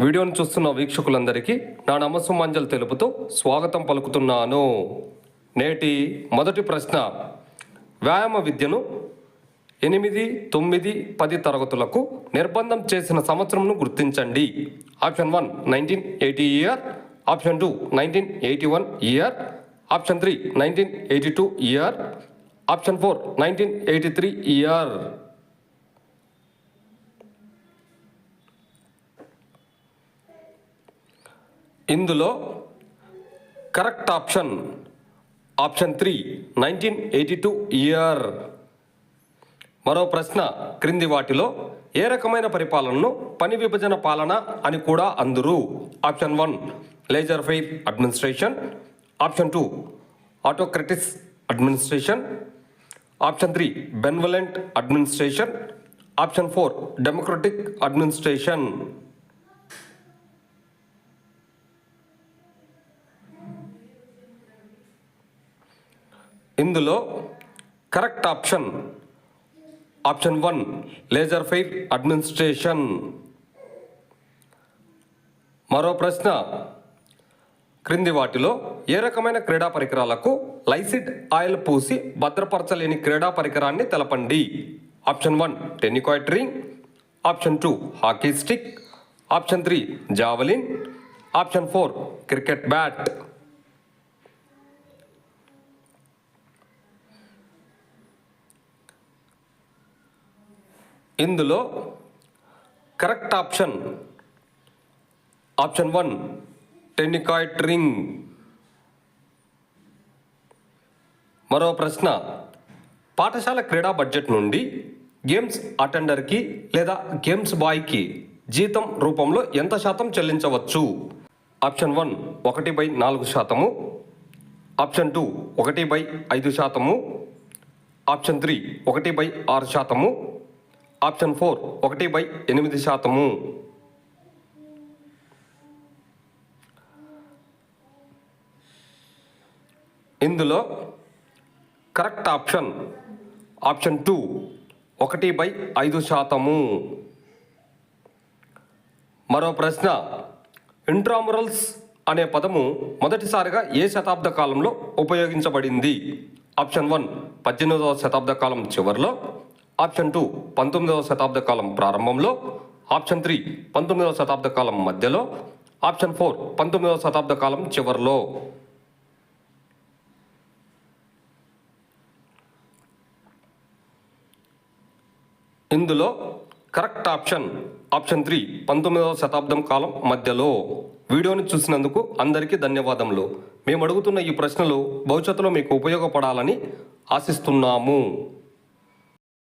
వీడియోను చూస్తున్న వీక్షకులందరికీ నా నమస్సుమాంజలు తెలుపుతూ స్వాగతం పలుకుతున్నాను. నేటి మొదటి ప్రశ్న, వ్యాయామ విద్యను 8, 9, 10 తరగతులకు నిర్బంధం చేసిన సంవత్సరంను గుర్తించండి. Option 1 1980 year, option 2 1981 year, option 3 1982 year, option 4 1983 year. ఇందులో కరెక్ట్ ఆప్షన్ 3 1982 ఇయర్. మరో ప్రశ్న, క్రింది వాటిలో ఏ రకమైన పరిపాలనను పని విభజన పాలన అని కూడా అందురు? Option 1 laissez faire administration, option 2 autocratic administration, option 3 benevolent administration, option 4 democratic administration. ఇందులో correct option 1 laissez faire administration. మరో ప్రశ్న, క్రింది వాటిలో ఏ రకమైన క్రీడా పరికరాలకు లైసిడ్ ఆయిల్ పూసి భద్రపరచలేని క్రీడా పరికరాన్ని తెలపండి? Option 1 tennikoit ring, option 2 hockey stick, option 3 javelin, option 4 cricket bat. ఇందులో కరెక్ట్ ఆప్షన్ 1 టెన్నికాయిడ్ రింగ్. మరో ప్రశ్న, పాఠశాల క్రీడా బడ్జెట్ నుండి గేమ్స్ అటెండర్కి లేదా గేమ్స్ బాయ్కి జీతం రూపంలో ఎంత శాతం చెల్లించవచ్చు? Option 1 1/4%, option 2 1/5%, option 3 1/6%, option 4 1/8%. ఇందులో కరెక్ట్ ఆప్షన్ 2 1/5%. మరో ప్రశ్న, ఇంట్రామురల్స్ అనే పదము మొదటిసారిగా ఏ శతాబ్ద కాలంలో ఉపయోగించబడింది? ఆప్షన్ 1 18వ శతాబ్ద కాలం చివరిలో, ఆప్షన్ 2 19వ శతాబ్ద కాలం ప్రారంభంలో, ఆప్షన్ 3 19వ శతాబ్ద కాలం మధ్యలో, ఆప్షన్ 4 19వ శతాబ్ద కాలం చివరిలో. ఇందులో కరెక్ట్ ఆప్షన్ 3 19వ శతాబ్దం కాలం మధ్యలో. వీడియోని చూసినందుకు అందరికీ ధన్యవాదములు. మేము అడుగుతున్న ఈ ప్రశ్నలు భవిష్యత్తులో మీకు ఉపయోగపడాలని ఆశిస్తున్నాము.